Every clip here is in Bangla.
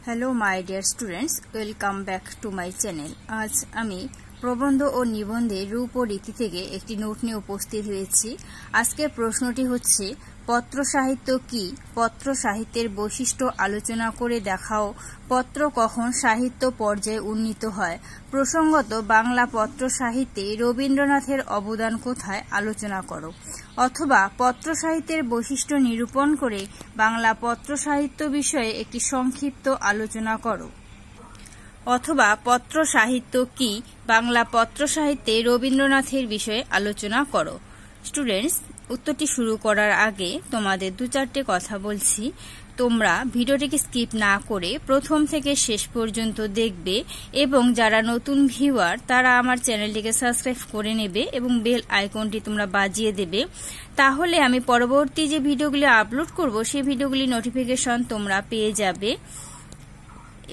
Hello my dear students, welcome back to my channel. আজ আমি প্রবন্ধ ও নিবন্ধের রূপ ও রীতি থেকে একটি নোট নিয়ে উপস্থিত হয়েছি। আজকের প্রশ্নটি হচ্ছে, পত্র সাহিত্য কি? পত্র সাহিত্যের বৈশিষ্ট্য আলোচনা করে দেখাও। পত্র কখন সাহিত্য পর্যায়ে উন্নীত হয়? প্রসঙ্গত বাংলা পত্র সাহিত্যে রবীন্দ্রনাথের অবদান কোথায় আলোচনা করো। অথবা পত্র সাহিত্যের বৈশিষ্ট্য নিরূপণ করে বাংলা পত্র সাহিত্য বিষয়ে একটি সংক্ষিপ্ত আলোচনা করো। অথবা পত্র সাহিত্য কি? বাংলা পত্র সাহিত্যে রবীন্দ্রনাথের বিষয়ে আলোচনা করো। স্টুডেন্টস, উত্তরটি শুরু করার আগে তোমাদের দু চারটে কথা বলছি। তোমরা ভিডিওটিকে স্কিপ না করে প্রথম থেকে শেষ পর্যন্ত দেখবে এবং যারা নতুন ভিউয়ার তারা আমার চ্যানেলটিকে সাবস্ক্রাইব করে নেবে এবং বেল আইকনটি তোমরা বাজিয়ে দেবে। তাহলে আমি পরবর্তী যে ভিডিওগুলি আপলোড করব সেই ভিডিওগুলি নোটিফিকেশন তোমরা পেয়ে যাবে।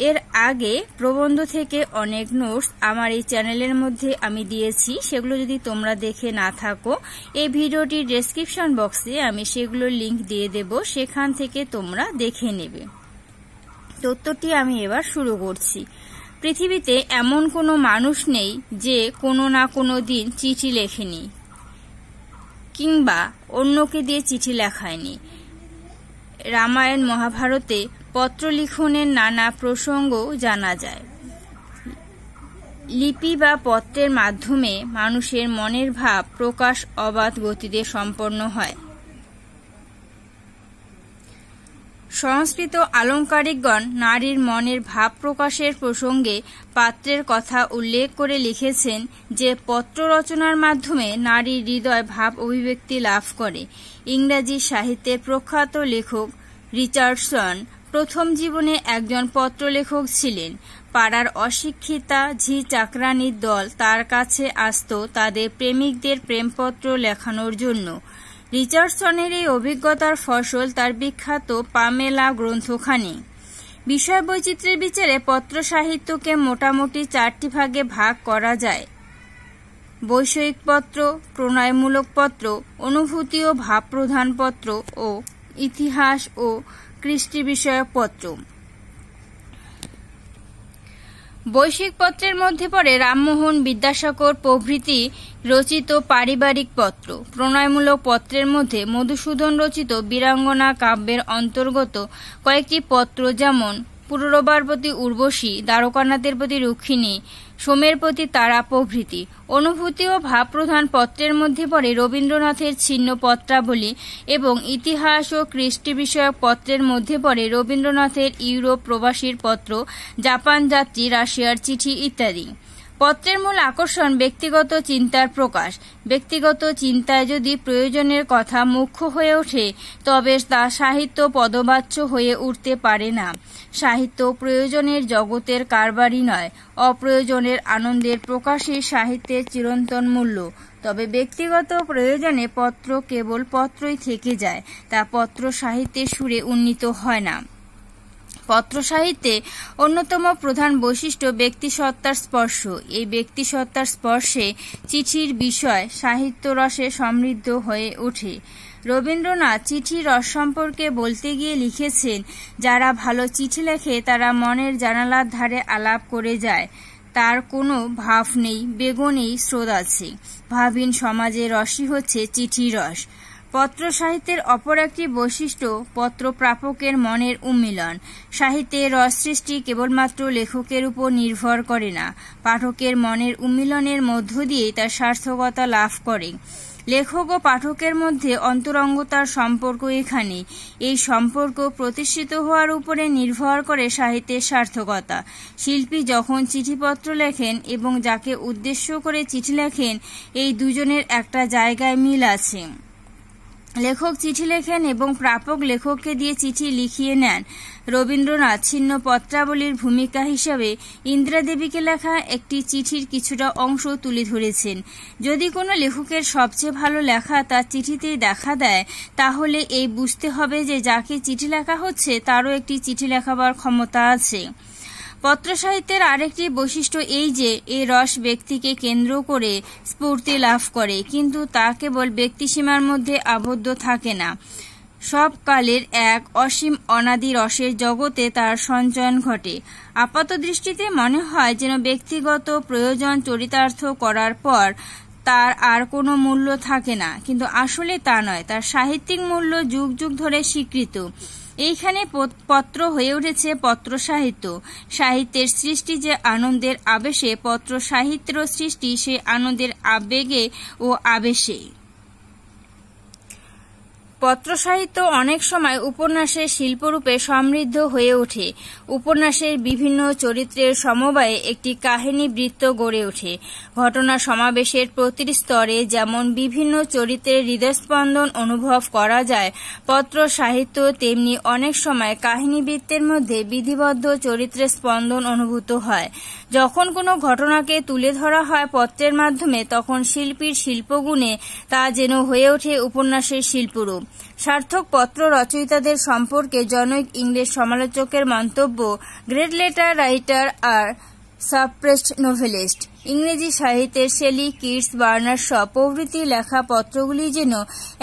এর আগে প্রবন্ধ থেকে অনেক নোটস আমার এই চ্যানেলের মধ্যে আমি দিয়েছি, সেগুলো যদি তোমরা দেখে না থাকো এই ভিডিওটির ডেসক্রিপশন বক্সে আমি সেগুলোর লিংক দিয়ে দেব, সেখান থেকে তোমরা দেখে নেবে। উত্তরটি আমি এবার শুরু করছি। পৃথিবীতে এমন কোনো মানুষ নেই যে কোনো না কোনো দিন চিঠি লেখেনি কিংবা অন্যকে দিয়ে চিঠি লেখায়নি। রামায়ণ মহাভারতে পত্র লিখনের নানা প্রসঙ্গ জানা যায়। লিপি বা পত্রের মাধ্যমে মানুষের মনের ভাব প্রকাশ অবাধ গতিতে সম্পন্ন হয়। সংস্কৃত আলংকারিকগণ নারীর মনের ভাব প্রকাশের প্রসঙ্গে পাত্রের কথা উল্লেখ করে লিখেছেন যে পত্র রচনার মাধ্যমে নারীর হৃদয় ভাব অভিব্যক্তি লাভ করে। ইংরাজি সাহিত্যের প্রখ্যাত লেখক রিচার্ডসন প্রথম জীবনে একজন পত্রলেখক ছিলেন। পাড়ার অশিক্ষিতা ঝি চাকরানির দল তার কাছে আসত তাদের প্রেমিকদের প্রেমপত্র লেখানোর জন্য। রিচার্ডসনের এই অভিজ্ঞতার ফসল তার বিখ্যাত পামেলা গ্রন্থখানি। বিষয় বৈচিত্র্যের বিচারে পত্র সাহিত্যকে মোটামুটি চারটি ভাগে ভাগ করা যায়: বৈষয়িক পত্র, প্রণয়মূলক পত্র, অনুভূতি ও ভাবপ্রধান পত্র ও ইতিহাস ও কৃষ্টি বিষয়ক পত্র। বৈষয়িক পত্রের মধ্যে পড়ে রামমোহন বিদ্যাসাগর প্রভৃতি রচিত পারিবারিক পত্র। প্রণয়মূলক পত্রের মধ্যে মধুসূদন রচিত বীরাঙ্গনা কাব্যের অন্তর্গত কয়েকটি পত্র, যেমন পুরুরবার প্রতি উর্বশী, দ্বারকানাথের প্রতি রুক্মিণী, সোমের প্রতি তারা প্রভৃতি। অনুভূতি ও ভাবপ্রধান পত্রের মধ্যে পড়ে রবীন্দ্রনাথের ছিন্ন পত্রাবলী এবং ইতিহাস ও কৃষ্টি বিষয়ক পত্রের মধ্যে পড়ে রবীন্দ্রনাথের ইউরোপ প্রবাসীর পত্র, জাপান যাত্রী, রাশিয়ার চিঠি ইত্যাদি। পত্রের মূল আকর্ষণ ব্যক্তিগত চিন্তার প্রকাশ। ব্যক্তিগত চিন্তায় যদি প্রয়োজনের কথা মুখ্য হয়ে ওঠে তবে তা সাহিত্য পদবাচ্য হয়ে উঠতে পারে না। সাহিত্য প্রয়োজনের জগতের কারবারই নয়, অপ্রয়োজনের আনন্দের প্রকাশই সাহিত্যের চিরন্তন মূল্য। তবে ব্যক্তিগত প্রয়োজনে পত্র কেবল পত্রই থেকে যায়, তা পত্র সাহিত্যের সুরে উন্নীত হয় না। পত্র সাহিত্যে অন্যতম প্রধান বৈশিষ্ট্য ব্যক্তিসত্তার স্পর্শ। এই ব্যক্তিসত্তার স্পর্শে চিঠির বিষয় সাহিত্য রসে সমৃদ্ধ হয়ে ওঠে। রবীন্দ্রনাথ চিঠি রস সম্পর্কে বলতে গিয়ে লিখেছেন, যারা ভালো চিঠি লেখে তারা মনের জানালার ধারে আলাপ করে যায়। তার কোনো ভাব নেই, বেগ নেই, স্রোত আছে। ভাবহীন সমাজে রসই হচ্ছে চিঠির রস। পত্র সাহিত্যের অপর একটি বৈশিষ্ট্য পত্র প্রাপকের মনের উন্মিলন। সাহিত্যে রস সৃষ্টি কেবলমাত্র লেখকের উপর নির্ভর করে না, পাঠকের মনের উন্মিলনের মধ্য দিয়েই তার সার্থকতা লাভ করে। লেখক ও পাঠকের মধ্যে অন্তরঙ্গতার সম্পর্ক এখানে। এই সম্পর্ক প্রতিষ্ঠিত হওয়ার উপরে নির্ভর করে সাহিত্যের সার্থকতা। শিল্পী যখন চিঠিপত্র লেখেন এবং যাকে উদ্দেশ্য করে চিঠি লেখেন, এই দুজনের একটা জায়গায় মিল আছে। লেখক চিঠি লেখেন এবং প্রাপক লেখককে দিয়ে চিঠি লিখিয়ে নেন। রবীন্দ্রনাথ ছিন্ন পত্রাবলীর ভূমিকা হিসাবে ইন্দিরাদেবীকে লেখা একটি চিঠির কিছুটা অংশ তুলে ধরেছেন। যদি কোনো লেখকের সবচেয়ে ভালো লেখা তার চিঠিতেই দেখা দেয়, তাহলে এই বুঝতে হবে যে যাকে চিঠি লেখা হচ্ছে তারও একটি চিঠি লেখাবার ক্ষমতা আছে। পত্র সাহিত্যের আরেকটি বৈশিষ্ট্য এই যে এই রস ব্যক্তিকে কেন্দ্র করে স্ফূর্তি লাভ করে, কিন্তু তা কেবল ব্যক্তিসীমার মধ্যে আবদ্ধ থাকে না। সব কালের এক অসীম অনাদি রসের জগতে তার সঞ্চয়ন ঘটে। আপাত দৃষ্টিতে মনে হয় যেন ব্যক্তিগত প্রয়োজন চরিতার্থ করার পর তার আর কোনো মূল্য থাকে না, কিন্তু আসলে তা নয়। তার সাহিত্যিক মূল্য যুগ যুগ ধরে স্বীকৃত। এইখানে পত্র হয়ে উঠেছে পত্র সাহিত্য। সাহিত্যের সৃষ্টি যে আনন্দের আবেশে, পত্র সাহিত্যের সৃষ্টি সে আনন্দের আবেগে ও আবেশে। পত্র সাহিত্য অনেক সময় উপন্যাসের শিল্পরূপে সমৃদ্ধ হয়ে ওঠে। উপন্যাসের বিভিন্ন চরিত্রের সমবায়ে একটি কাহিনী বৃত্ত গড়ে ওঠে। ঘটনা সমাবেশের প্রতিটি স্তরে যেমন বিভিন্ন চরিত্রের হৃদয়স্পন্দন অনুভব করা যায়, পত্র সাহিত্য তেমনি অনেক সময় কাহিনী বৃত্তের মধ্যে বিধিবদ্ধ চরিত্রের স্পন্দন অনুভূত হয়। যখন কোনো ঘটনাকে তুলে ধরা হয় পত্রের মাধ্যমে, তখন শিল্পীর শিল্পগুণে তা যেন হয়ে ওঠে উপন্যাসের শিল্পরূপ। সার্থক পত্র রচয়িতাদের সম্পর্কে জনৈক ইংরেজ সমালোচকের মন্তব্য, গ্রেট লেটার রাইটার আর সাপ্রেসড নোভেলিস্ট। ইংরেজি সাহিত্যের শেলি, কিটস, বার্নার্ড শ প্রভৃতি লেখা পত্রগুলি যেন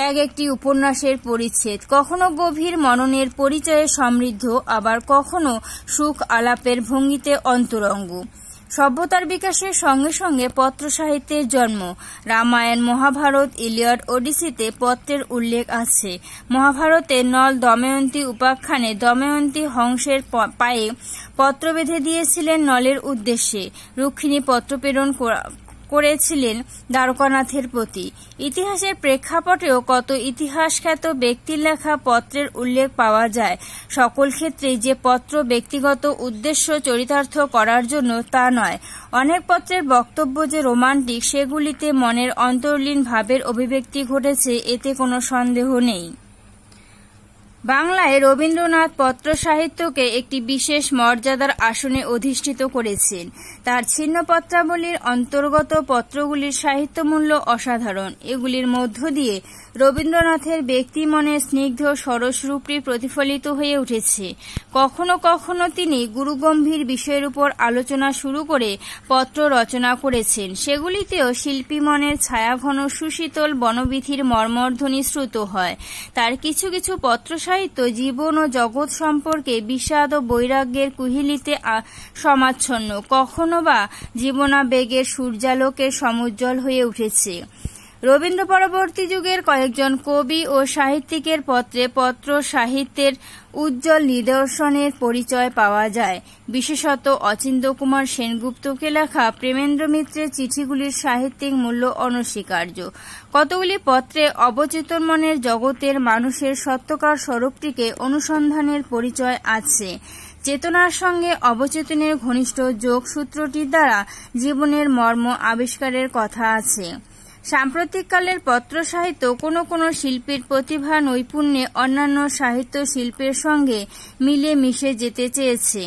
এক একটি উপন্যাসের পরিচ্ছেদ, কখনো গভীর মননের পরিচয়ে সমৃদ্ধ, আবার কখনো সুখ আলাপের ভঙ্গিতে অন্তরঙ্গ। সভ্যতার বিকাশের সঙ্গে সঙ্গে পত্র সাহিত্যের জন্ম। রামায়ণ, মহাভারত, ইলিয়ড, ওডিসিতে পত্রের উল্লেখ আছে। মহাভারতে নল দময়ন্তী উপাখ্যানে দময়ন্তী হংসের পায়ে পত্র বেঁধে দিয়েছিলেন নলের উদ্দেশ্যে। রুক্মিণী পত্র প্রেরণ করেছিলেন দ্বারকানাথের প্রতি। ইতিহাসের প্রেক্ষাপটেও কত ইতিহাসখ্যাত ব্যক্তির লেখা পত্রের উল্লেখ পাওয়া যায়। সকল ক্ষেত্রেই যে পত্র ব্যক্তিগত উদ্দেশ্য চরিতার্থ করার জন্য তা নয়। অনেক পত্রের বক্তব্য যে রোমান্টিক, সেগুলিতে মনের অন্তর্লীন ভাবের অভিব্যক্তি ঘটেছে, এতে কোনো সন্দেহ নেই। বাংলায় রবীন্দ্রনাথ পত্র সাহিত্যকে একটি বিশেষ মর্যাদার আসনে অধিষ্ঠিত করেছেন। তার ছিন্নপত্রাবলীর অন্তর্গত পত্রগুলির সাহিত্যমূল্য অসাধারণ। এগুলির মধ্য দিয়ে রবীন্দ্রনাথের ব্যক্তি মনের স্নিগ্ধ সরস রূপটি প্রতিফলিত হয়ে উঠেছে। কখনো কখনো তিনি গুরুগম্ভীর বিষয়ের উপর আলোচনা শুরু করে পত্র রচনা করেছেন। সেগুলিতেও শিল্পী মনের ছায়াঘন সুশীতল বনবীথির মর্মধ্বনি শ্রুত হয়। তার কিছু কিছু পত্র সাহিত্য জীবন ও জগৎ সম্পর্কে বিষাদ ও বৈরাগ্যের কুহেলিতে সমাচ্ছন্ন, কখনো বা জীবনাবেগের সূর্যালোকে সমুজ্জ্বল হয়ে উঠেছে। রবীন্দ্র পরবর্তী যুগের কয়েকজন কবি ও সাহিত্যিকের পত্রে পত্র সাহিত্যের উজ্জ্বল নিদর্শনের পরিচয় পাওয়া যায়। বিশেষত অচিন্ত্যকুমার সেনগুপ্তকে লেখা প্রেমেন্দ্র মিত্রের চিঠিগুলির সাহিত্যিক মূল্য অনস্বীকার্য। কতগুলি পত্রে অবচেতন মনের জগতের মানুষের সত্যকার স্বরূপটিকে অনুসন্ধানের পরিচয় আছে। চেতনার সঙ্গে অবচেতনের ঘনিষ্ঠ যোগসূত্রটির দ্বারা জীবনের মর্ম আবিষ্কারের কথা আছে। সাম্প্রতিককালের পত্র সাহিত্য কোনো কোনো শিল্পীর প্রতিভা নৈপুণ্যে অন্যান্য সাহিত্য শিল্পের সঙ্গে মিলে মিশে যেতে চেয়েছে।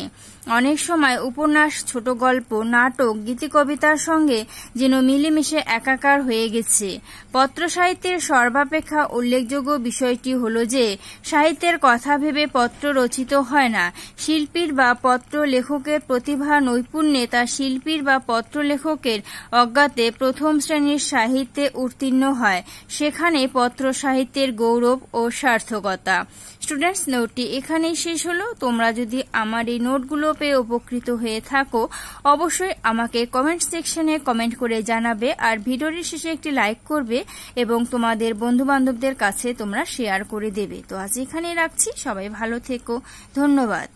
অনেক সময় উপন্যাস, ছোট গল্প, নাটক, গীতিকবিতার সঙ্গে যেন মিলেমিশে একাকার হয়ে গেছে। পত্র সাহিত্যের সর্বাপেক্ষা উল্লেখযোগ্য বিষয়টি হল যে সাহিত্যের কথা ভেবে পত্র রচিত হয় না। শিল্পীর বা পত্র লেখকের প্রতিভা নৈপুণ্যে তা শিল্পীর বা পত্র লেখকের অজ্ঞাতে প্রথম শ্রেণীর সাহিত্যে উত্তীর্ণ হয়। সেখানে পত্র সাহিত্যের গৌরব ও সার্থকতা। স্টুডেন্টস, নোটটি এখানেই শেষ হলো। তোমরা যদি আমার এই নোটগুলো পেয়ে উপকৃত হয়ে থাকো, অবশ্যই আমাকে কমেন্ট সেকশনে কমেন্ট করে জানাবে, আর ভিডিওর শেষে একটি লাইক করবে এবং তোমাদের বন্ধু বান্ধবদের কাছে তোমরা শেয়ার করে দেবে। তো আজ এখানেই রাখছি। সবাই ভালো থেকো। ধন্যবাদ।